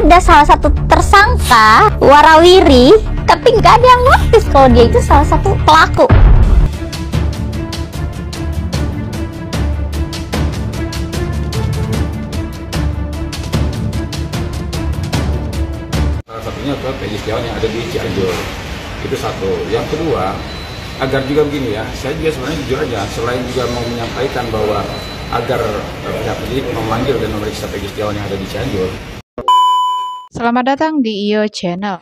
ada salah satu tersangka warawiri, tapi nggak ada yang notice kalau dia itu salah satu pelaku. Salah satunya adalah Peggy Setiawan yang ada di Cianjur. Itu satu. Yang kedua, agar juga begini ya, saya juga sebenarnya jujur aja, selain juga mau menyampaikan bahwa agar pihak penyidik memanggil dan memeriksa Peggy Setiawan yang ada di Cianjur. Selamat datang di IO Channel.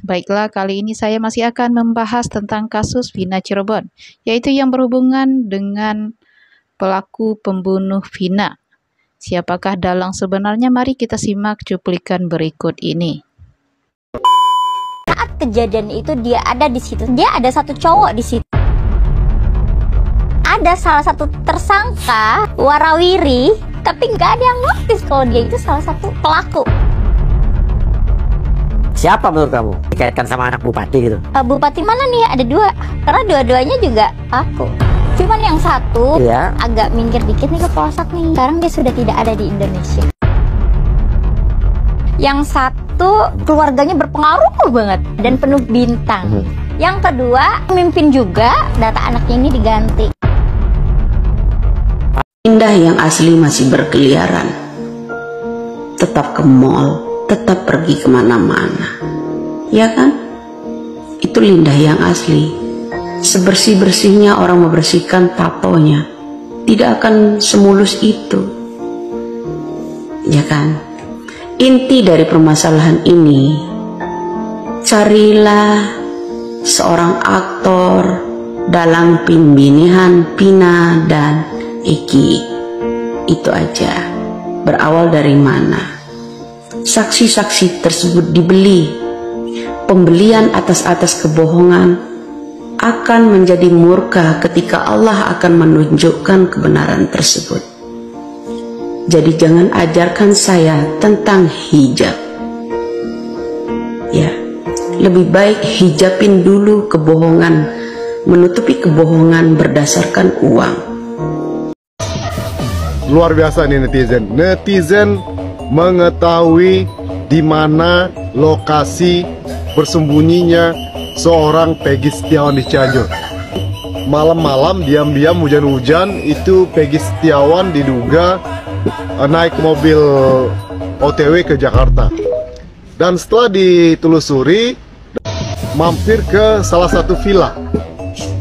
Baiklah, kali ini saya masih akan membahas tentang kasus Vina Cirebon, yaitu yang berhubungan dengan pelaku pembunuh Vina. Siapakah dalang sebenarnya? Mari kita simak cuplikan berikut ini. Saat kejadian itu dia ada di situ, dia ada satu cowok di situ. Ada salah satu tersangka warawiri, tapi nggak ada yang notice kalau dia itu salah satu pelaku. Siapa menurut kamu? Dikaitkan sama anak bupati gitu? Bupati mana nih? Ada dua, karena dua-duanya juga aku. Cuman yang satu agak minggir dikit nih ke pelosok nih. Sekarang dia sudah tidak ada di Indonesia. Yang satu keluarganya berpengaruh banget dan penuh bintang. Yang kedua pemimpin juga, data anaknya ini diganti. Indah yang asli masih berkeliaran, tetap ke mall, tetap pergi kemana-mana, ya kan? Itu Lindah yang asli. Sebersih-bersihnya orang membersihkan tatonya, tidak akan semulus itu, ya kan? Inti dari permasalahan ini, carilah seorang aktor dalam pemilihan Vina dan Eki. Itu aja. Berawal dari mana? Saksi-saksi tersebut dibeli. Pembelian atas kebohongan akan menjadi murka ketika Allah akan menunjukkan kebenaran tersebut. Jadi jangan ajarkan saya tentang hijab. Ya, lebih baik hijabin dulu kebohongan, menutupi kebohongan berdasarkan uang. Luar biasa nih netizen. Netizen mengetahui di mana lokasi bersembunyinya seorang Peggy Setiawan di Cianjur. Malam-malam diam-diam hujan-hujan itu Peggy Setiawan diduga naik mobil OTW ke Jakarta. Dan setelah ditelusuri mampir ke salah satu villa.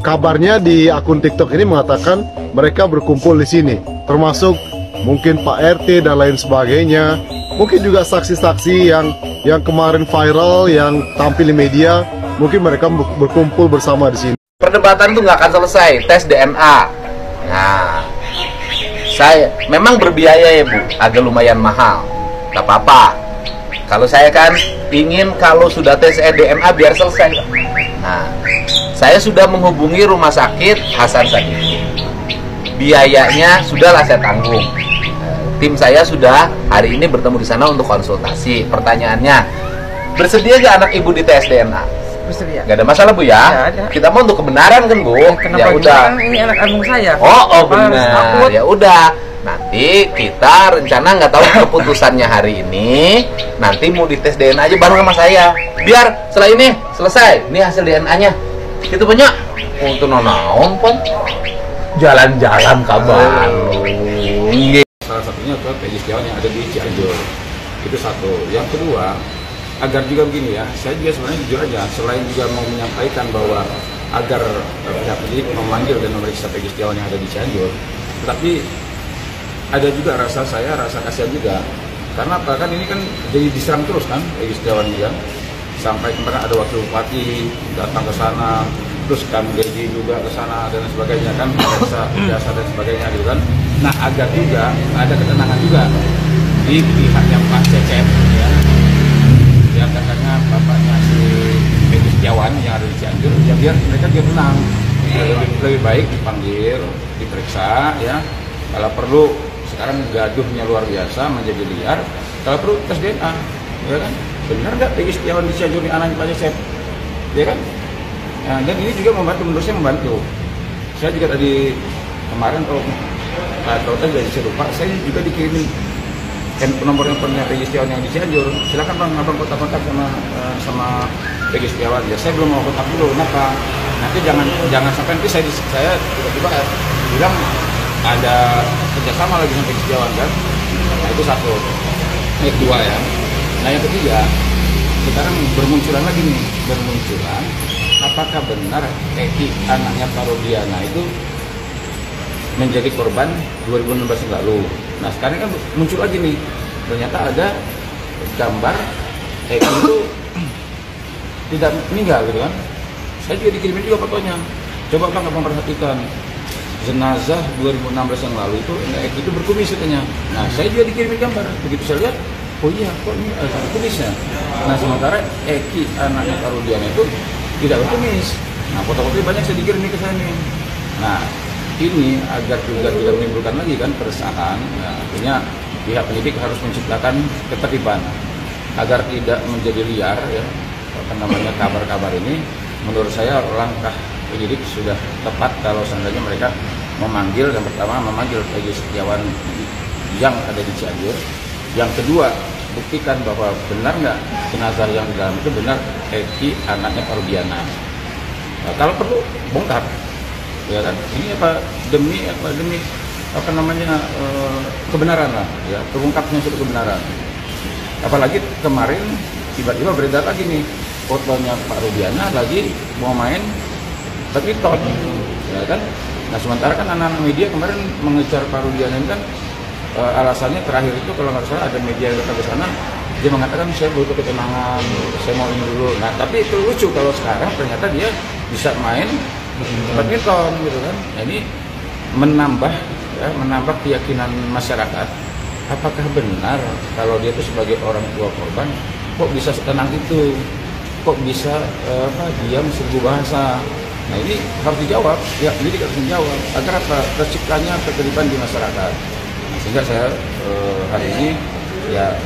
Kabarnya di akun TikTok ini mengatakan mereka berkumpul di sini, termasuk mungkin Pak RT dan lain sebagainya. Mungkin juga saksi-saksi yang kemarin viral, yang tampil di media. Mungkin mereka berkumpul bersama di sini. Perdebatan tuh nggak akan selesai, tes DNA. Nah, saya memang berbiaya ya Bu, agak lumayan mahal. Gak apa-apa. Kalau saya kan ingin kalau sudah tes DNA biar selesai. Nah, saya sudah menghubungi rumah sakit Hasan Sadikin. Biayanya sudahlah saya tanggung. Tim saya sudah hari ini bertemu di sana untuk konsultasi. Pertanyaannya, bersedia nggak anak ibu di tes DNA? Bersedia. Nggak ada masalah Bu ya? Kita mau untuk kebenaran kan Bu? Ya udah. Ini anak kandung saya. Oh benar. Ya udah. Nanti kita rencana nggak tahu keputusannya hari ini. Nanti mau dites DNA aja bareng sama saya. Biar setelah ini selesai. Ini hasil DNA-nya. Itu banyak. Untuk nonaon pun. Jalan-jalan kabar. Salah satunya adalah Peggy Setiawan yang ada di Cianjur. Itu satu. Yang kedua, agar juga begini ya, saya juga sebenarnya jujur aja, selain juga mau menyampaikan bahwa agar pihak penyidik memanggil dan memeriksa Peggy Setiawan yang ada di Cianjur, tetapi ada juga rasa kasihan juga. Karena apa, kan ini kan jadi diserang terus kan Peggy Setiawan ini kan. Sampai kemarin ada wakil bupati datang ke sana, terus kan Gaji juga ke sana dan sebagainya kan, biasa dan sebagainya gitu kan. Nah, agar juga ada ketenangan juga di pihaknya Pak Cecep ya. Ya katanya bapaknya si Peggy Setiawan yang ada di Cianjur, ya biar mereka dia tenang. Lebih baik dipanggil, diperiksa ya. Kalau perlu, sekarang gaduhnya luar biasa, menjadi liar. Kalau perlu tes DNA, ya kan? Benar nggak Peggy Setiawan di Cianjur ini anaknya Pak Cecep? Ya kan? Nah, dan ini juga membantu, menurut saya membantu. Saya juga tadi kemarin kalau tadi saya lupa, saya juga dikirimin nomor handphonenya Peggy Setiawan yang di Cianjur. Silakan bang, abang kontak-kontak sama Peggy Setiawan. Ya saya belum mau kontak dulu, kenapa? Nanti jangan sampai nanti saya tiba-tiba bilang ada kerjasama lagi sama Peggy Setiawan kan. Nah itu satu. Yang kedua ya. Nah yang ketiga, sekarang bermunculan lagi nih, apakah benar Eki anaknya Parodiana itu menjadi korban 2016 yang lalu. Nah sekarang kan muncul lagi nih, ternyata ada gambar Eki itu tidak meninggal gitu kan. Saya juga dikirimin juga fotonya. Coba bang abang perhatikan, jenazah 2016 yang lalu itu Eki itu berkumis katanya. Nah saya juga dikirimin gambar, begitu saya lihat, oh iya kok ini ada kumisnya. Nah sementara Eki anaknya Parodiana itu tidak berkumis. Nah foto-foto banyak saya dikirim ke saya nih. Nah ini agar juga tidak menimbulkan lagi kan keresahan, ya, artinya pihak penyidik harus menciptakan ketertiban agar tidak menjadi liar ya kabar-kabar ini. Menurut saya langkah penyidik sudah tepat kalau seandainya mereka memanggil, yang pertama memanggil Peggy Setiawan yang ada di Cianjur, yang kedua buktikan bahwa benar nggak jenazah yang di dalam itu benar Eki anaknya Parodiana. Nah, kalau perlu bongkar. Ya kan, ini demi kebenaran lah, ya terungkapnya suatu kebenaran. Apalagi kemarin tiba-tiba beredar lagi nih fotonya Pak Rudiana lagi mau main badminton, ya kan. Nah sementara kan anak-anak media kemarin mengejar Pak Rudiana ini kan alasannya terakhir itu kalau nggak salah ada media yang datang ke sana, dia mengatakan saya butuh ketenangan, saya mau ini dulu. Nah tapi itu lucu kalau sekarang ternyata dia bisa main badminton gitu kan. Nah, ini menambah keyakinan masyarakat. Apakah benar kalau dia itu sebagai orang tua korban kok bisa setenang itu, kok bisa diam serbu bahasa? Nah ini harus dijawab, ya ini harus dijawab agar terciptanya ketertiban di masyarakat. Nah, sehingga saya hari ini ya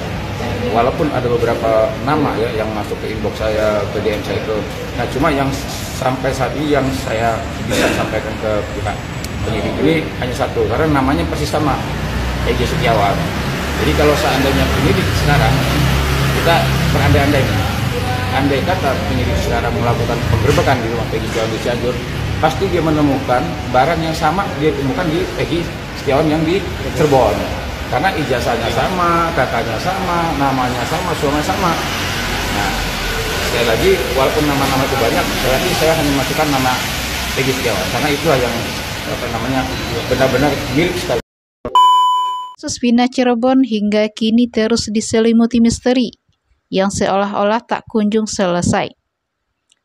walaupun ada beberapa nama ya yang masuk ke inbox saya, ke DM saya itu, nah cuma yang sampai saat ini yang saya bisa sampaikan ke pihak penyidik ini hanya satu, karena namanya persis sama, Peggy Setiawan. Jadi kalau seandainya penyidik sekarang, kita berandai-andai, andai kata penyidik sekarang melakukan penggerbekan di rumah Peggy Setiawan di Cianjur, pasti dia menemukan barang yang sama dia temukan di Peggy Setiawan yang di Cirebon. Karena ijazahnya sama, kakaknya sama, namanya sama, suaminya sama. Nah, sekali lagi, walaupun nama-nama itu banyak, berarti saya hanya masukkan nama Peggy Setiawan, karena itulah yang benar-benar milik sekali. Kasus Vina Cirebon hingga kini terus diselimuti misteri yang seolah-olah tak kunjung selesai.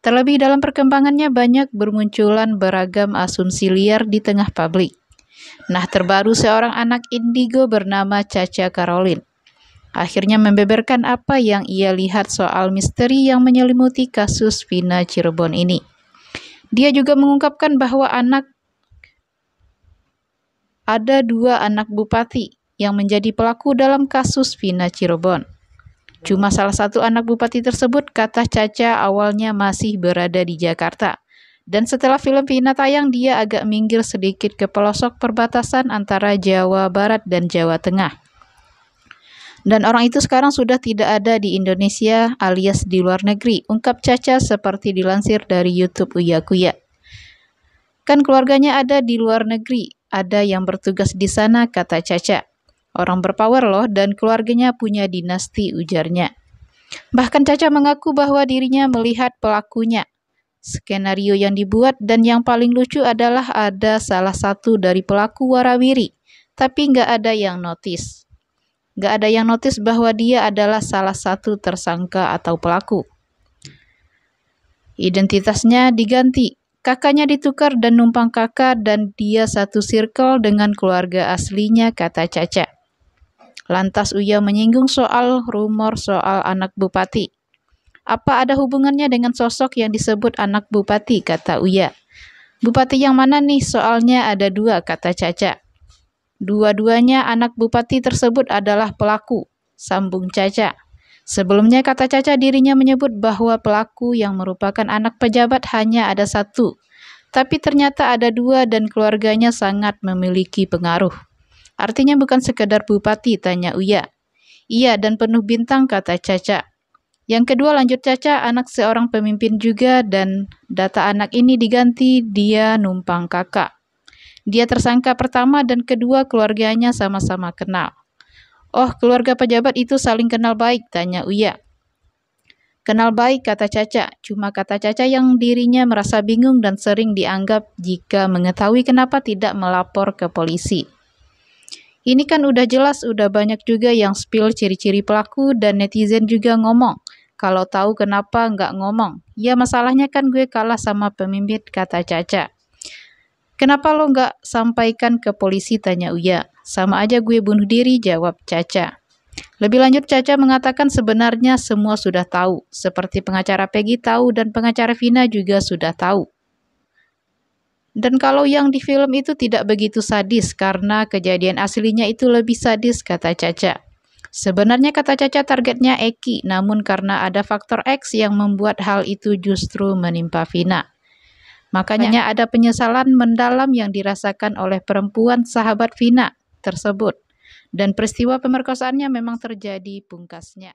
Terlebih dalam perkembangannya banyak bermunculan beragam asumsi liar di tengah publik. Nah, terbaru seorang anak indigo bernama Caca Caroline akhirnya membeberkan apa yang ia lihat soal misteri yang menyelimuti kasus Vina Cirebon ini. Dia juga mengungkapkan bahwa ada 2 anak bupati yang menjadi pelaku dalam kasus Vina Cirebon. Cuma salah satu anak bupati tersebut, kata Caca, awalnya masih berada di Jakarta. Dan setelah film Vina tayang, dia agak minggir sedikit ke pelosok perbatasan antara Jawa Barat dan Jawa Tengah. Dan orang itu sekarang sudah tidak ada di Indonesia alias di luar negeri, ungkap Caca seperti dilansir dari YouTube Uya Kuya. Kan keluarganya ada di luar negeri, ada yang bertugas di sana, kata Caca. Orang berpower loh dan keluarganya punya dinasti, ujarnya. Bahkan Caca mengaku bahwa dirinya melihat pelakunya. Skenario yang dibuat dan yang paling lucu adalah ada salah satu dari pelaku warawiri, tapi nggak ada yang notice. Nggak ada yang notice bahwa dia adalah salah satu tersangka atau pelaku. Identitasnya diganti, kakaknya ditukar dan numpang kakak dan dia satu circle dengan keluarga aslinya, kata Caca. Lantas Uya menyinggung soal rumor soal anak bupati. Apa ada hubungannya dengan sosok yang disebut anak bupati, kata Uya. Bupati yang mana nih? Soalnya ada 2, kata Caca. Dua-duanya anak bupati tersebut adalah pelaku, sambung Caca. Sebelumnya kata Caca dirinya menyebut bahwa pelaku yang merupakan anak pejabat hanya ada satu, tapi ternyata ada dua dan keluarganya sangat memiliki pengaruh. Artinya bukan sekedar bupati, tanya Uya. Iya, dan penuh bintang, kata Caca. Yang kedua, lanjut Caca, anak seorang pemimpin juga dan data anak ini diganti dia numpang kakak. Dia tersangka pertama dan kedua keluarganya sama-sama kenal. Oh, keluarga pejabat itu saling kenal baik, tanya Uya. Kenal baik, kata Caca. Cuma kata Caca yang dirinya merasa bingung dan sering dianggap jika mengetahui kenapa tidak melapor ke polisi. Ini kan udah jelas, udah banyak juga yang spill ciri-ciri pelaku dan netizen juga ngomong. Kalau tahu kenapa nggak ngomong? Ya masalahnya kan gue kalah sama pemimpin, kata Caca. Kenapa lo nggak sampaikan ke polisi, tanya Uya. Sama aja gue bunuh diri, jawab Caca. Lebih lanjut Caca mengatakan sebenarnya semua sudah tahu. Seperti pengacara Peggy tahu dan pengacara Vina juga sudah tahu. Dan kalau yang di film itu tidak begitu sadis karena kejadian aslinya itu lebih sadis, kata Caca. Sebenarnya kata Caca targetnya Eki, namun karena ada faktor X yang membuat hal itu justru menimpa Vina. Makanya ada penyesalan mendalam yang dirasakan oleh perempuan sahabat Vina tersebut. Dan peristiwa pemerkosaannya memang terjadi pungkasnya.